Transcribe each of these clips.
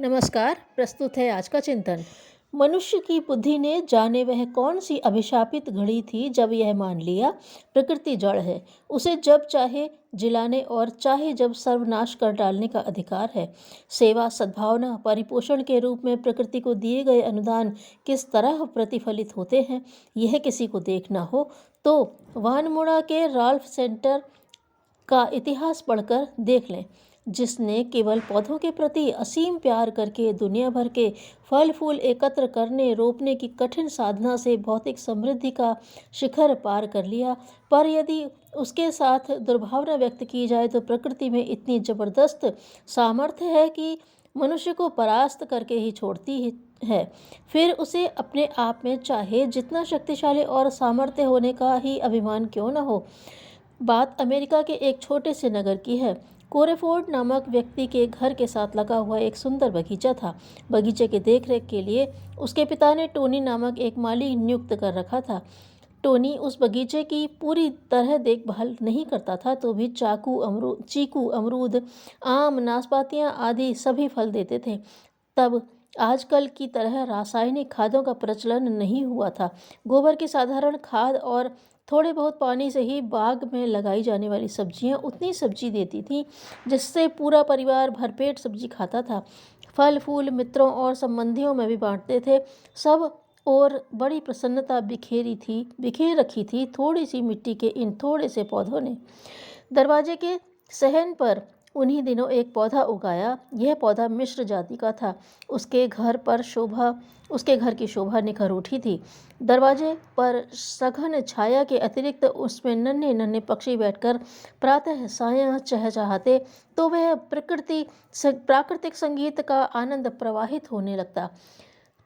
नमस्कार। प्रस्तुत है आज का चिंतन। मनुष्य की बुद्धि ने जाने वह कौन सी अभिशापित घड़ी थी जब यह मान लिया प्रकृति जड़ है, उसे जब चाहे जिलाने और चाहे जब सर्वनाश कर डालने का अधिकार है। सेवा, सद्भावना, परिपोषण के रूप में प्रकृति को दिए गए अनुदान किस तरह प्रतिफलित होते हैं, यह किसी को देखना हो तो वानमुड़ा के राल्फ सेंटर का इतिहास पढ़कर देख लें, जिसने केवल पौधों के प्रति असीम प्यार करके दुनिया भर के फल फूल एकत्र करने रोपने की कठिन साधना से भौतिक समृद्धि का शिखर पार कर लिया। पर यदि उसके साथ दुर्भावना व्यक्त की जाए तो प्रकृति में इतनी जबरदस्त सामर्थ्य है कि मनुष्य को परास्त करके ही छोड़ती है। फिर उसे अपने आप में चाहे जितना शक्तिशाली और सामर्थ्य होने का ही अभिमान क्यों न हो। बात अमेरिका के एक छोटे से नगर की है। कोरेफोर्ड नामक व्यक्ति के घर के साथ लगा हुआ एक सुंदर बगीचा था। बगीचे के देखरेख के लिए उसके पिता ने टोनी नामक एक माली नियुक्त कर रखा था। टोनी उस बगीचे की पूरी तरह देखभाल नहीं करता था, तो भी चीकू, अमरूद, आम, नाशपातियाँ आदि सभी फल देते थे। तब आजकल की तरह रासायनिक खादों का प्रचलन नहीं हुआ था। गोबर की साधारण खाद और थोड़े बहुत पानी से ही बाग में लगाई जाने वाली सब्जियां उतनी सब्जी देती थीं जिससे पूरा परिवार भरपेट सब्जी खाता था। फल फूल मित्रों और संबंधियों में भी बांटते थे। सब और बड़ी प्रसन्नता बिखेर रखी थी थोड़ी सी मिट्टी के इन थोड़े से पौधों ने। दरवाजे के सहन पर उन्हीं दिनों एक पौधा उगाया। यह पौधा मिश्र जाति का था। उसके घर की शोभा निखर उठी थी। दरवाजे पर सघन छाया के अतिरिक्त उसमें नन्हे नन्हे पक्षी बैठकर प्रातः सायं चहचहाते तो वह प्राकृतिक संगीत का आनंद प्रवाहित होने लगता।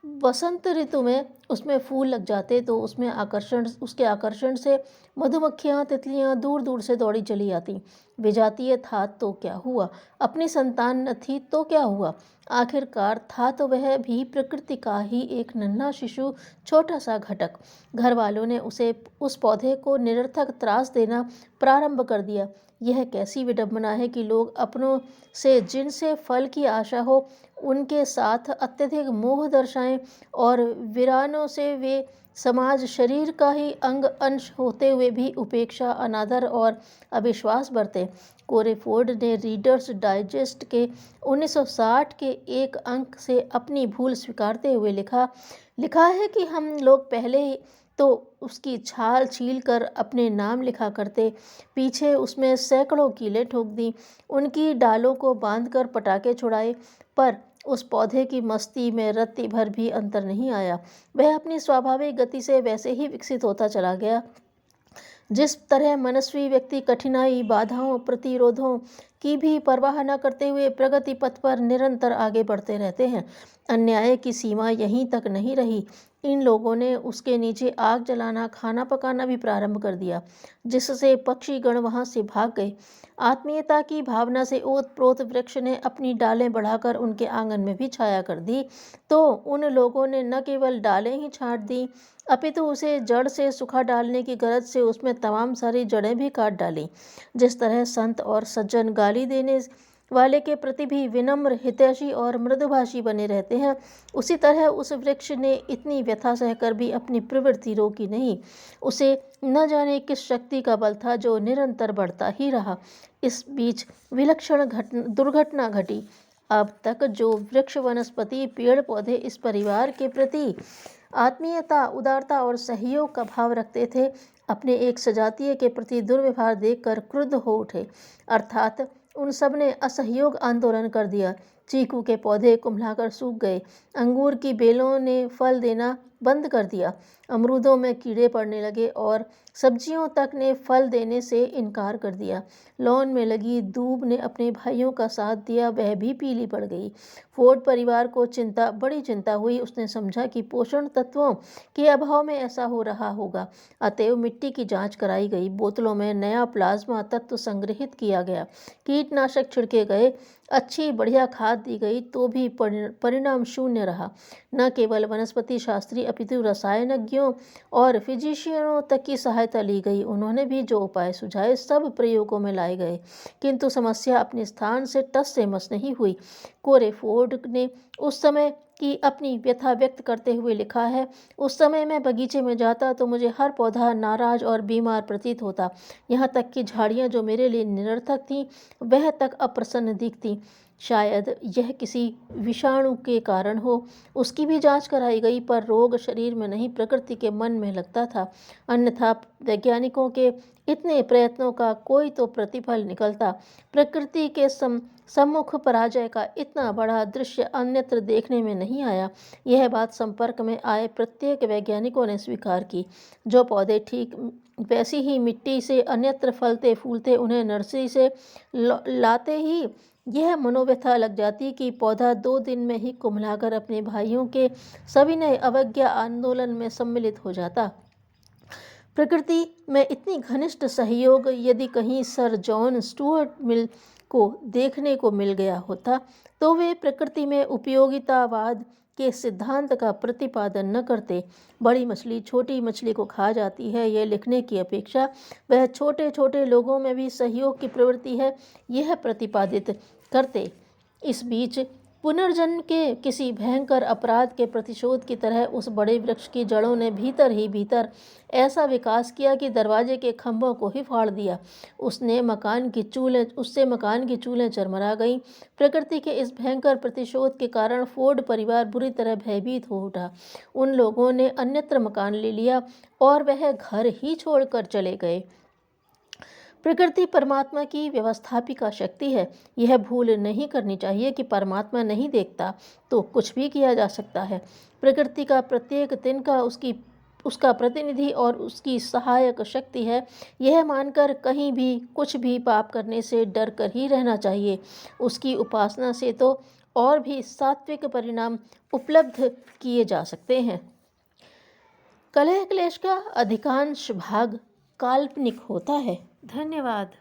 वसंत ऋतु में उसमें फूल लग जाते तो उसके आकर्षण से मधुमक्खियाँ तितलियाँ दूर दूर से दौड़ी चली आती। विजातीय था तो क्या हुआ, अपनी संतान न थी तो क्या हुआ, आखिरकार था तो वह भी प्रकृति का ही एक नन्हा शिशु, छोटा सा घटक। घर वालों ने उस पौधे को निरर्थक त्रास देना प्रारंभ कर दिया। यह कैसी विडंबना है कि लोग अपनों से जिनसे फल की आशा हो उनके साथ अत्यधिक मोह दर्शाएं और वीरानों से वे समाज शरीर का ही अंश होते हुए भी उपेक्षा, अनादर और अविश्वास बरते। कोरेफोर्ड ने रीडर्स डाइजेस्ट के 1960 के एक अंक से अपनी भूल स्वीकारते हुए लिखा है कि हम लोग पहले तो उसकी छाल छील कर अपने नाम लिखा करते, पीछे उसमें सैकड़ों कीलें ठोक दी, उनकी डालों को बांधकर पटाखे छुड़ाए, पर उस पौधे की मस्ती में रत्ती भर भी अंतर नहीं आया। वह अपनी स्वाभाविक गति से वैसे ही विकसित होता चला गया जिस तरह मनस्वी व्यक्ति कठिनाई, बाधाओं, प्रतिरोधों की भी परवाह न करते हुए प्रगति पथ पर निरंतर आगे बढ़ते रहते हैं। अन्याय की सीमा यहीं तक नहीं रही। इन लोगों ने उसके नीचे आग जलाना, खाना पकाना भी प्रारंभ कर दिया, जिससे पक्षीगण वहां से भाग गए। आत्मीयता की भावना से ओत-प्रोत वृक्ष ने अपनी डालें बढ़ाकर उनके आंगन में भी छाया कर दी, तो उन लोगों ने न केवल डालें ही छांट दी, अपितु उसे जड़ से सुखा डालने की गरज से उसमें तमाम सारी जड़ें भी काट डालीं। जिस तरह संत और सज्जन गाली देने वाले के प्रति भी विनम्र, हितैषी और मृदुभाषी बने रहते हैं, उसी तरह उस वृक्ष ने इतनी व्यथा सहकर भी अपनी प्रवृत्ति रोकी नहीं। उसे न जाने किस शक्ति का बल था जो निरंतर बढ़ता ही रहा। इस बीच विलक्षण दुर्घटना घटी। अब तक जो वृक्ष, वनस्पति, पेड़ पौधे इस परिवार के प्रति आत्मीयता, उदारता और सहयोग का भाव रखते थे, अपने एक सजातीय के प्रति दुर्व्यवहार देखकर क्रुद्ध हो उठे। अर्थात उन सब ने असहयोग आंदोलन कर दिया। चीकू के पौधे कुम्हलाकर सूख गए, अंगूर की बेलों ने फल देना बंद कर दिया, अमरूदों में कीड़े पड़ने लगे और सब्जियों तक ने फल देने से इनकार कर दिया। लॉन में लगी दूब ने अपने भाइयों का साथ दिया, वह भी पीली पड़ गई। फोर्ड परिवार को बड़ी चिंता हुई। उसने समझा कि पोषण तत्वों के अभाव में ऐसा हो रहा होगा। अतएव मिट्टी की जांच कराई गई, बोतलों में नया प्लाज्मा तत्व संग्रहित किया गया, कीटनाशक छिड़के गए। अच्छी बढ़िया खाद दी गई तो भी परिणाम शून्य रहा। न केवल वनस्पति शास्त्री अपितु रसायनज्ञों और फिजिशियनों तक की सहायता ली गई। उन्होंने भी जो उपाय सुझाए सब प्रयोगों में लाए गए, किंतु समस्या अपने स्थान से टस से मस नहीं हुई। कोरेफोर्ड ने उस समय की अपनी व्यथा व्यक्त करते हुए लिखा है, उस समय मैं बगीचे में जाता तो मुझे हर पौधा नाराज और बीमार प्रतीत होता। यहाँ तक कि झाड़ियाँ जो मेरे लिए निरर्थक थीं वह तक अप्रसन्न दिखती। शायद यह किसी विषाणु के कारण हो। उसकी भी जांच कराई गई, पर रोग शरीर में नहीं प्रकृति के मन में लगता था। अन्यथा वैज्ञानिकों के इतने प्रयत्नों का कोई तो प्रतिफल निकलता। प्रकृति के सम्मुख पराजय का इतना बड़ा दृश्य अन्यत्र देखने में नहीं आया। यह बात संपर्क में आए प्रत्येक वैज्ञानिकों ने स्वीकार की। जो पौधे ठीक वैसी ही मिट्टी से अन्यत्र फलते फूलते उन्हें नर्सरी से लाते ही यह मनोव्यथा लग जाती कि पौधा 2 दिन में ही कुम्हलाकर अपने भाइयों के सविनय अवज्ञा आंदोलन में सम्मिलित हो जाता। प्रकृति में इतनी घनिष्ठ सहयोग यदि कहीं सर जॉन स्टुअर्ट मिल को देखने को मिल गया होता तो वे प्रकृति में उपयोगितावाद के सिद्धांत का प्रतिपादन न करते। बड़ी मछली छोटी मछली को खा जाती है, यह लिखने की अपेक्षा वह छोटे छोटे लोगों में भी सहयोग की प्रवृत्ति है, यह प्रतिपादित करते। इस बीच पुनर्जन्म के किसी भयंकर अपराध के प्रतिशोध की तरह उस बड़े वृक्ष की जड़ों ने भीतर ही भीतर ऐसा विकास किया कि दरवाजे के खंभों को ही फाड़ दिया। उससे मकान की चूलें चरमरा गईं। प्रकृति के इस भयंकर प्रतिशोध के कारण फोर्ड परिवार बुरी तरह भयभीत हो उठा। उन लोगों ने अन्यत्र मकान ले लिया और वह घर ही छोड़कर चले गए। प्रकृति परमात्मा की व्यवस्थापिका शक्ति है। यह भूल नहीं करनी चाहिए कि परमात्मा नहीं देखता तो कुछ भी किया जा सकता है। प्रकृति का प्रत्येक तिनका उसका प्रतिनिधि और उसकी सहायक शक्ति है। यह मानकर कहीं भी कुछ भी पाप करने से डर कर ही रहना चाहिए। उसकी उपासना से तो और भी सात्विक परिणाम उपलब्ध किए जा सकते हैं। कलह क्लेश का अधिकांश भाग काल्पनिक होता है। धन्यवाद।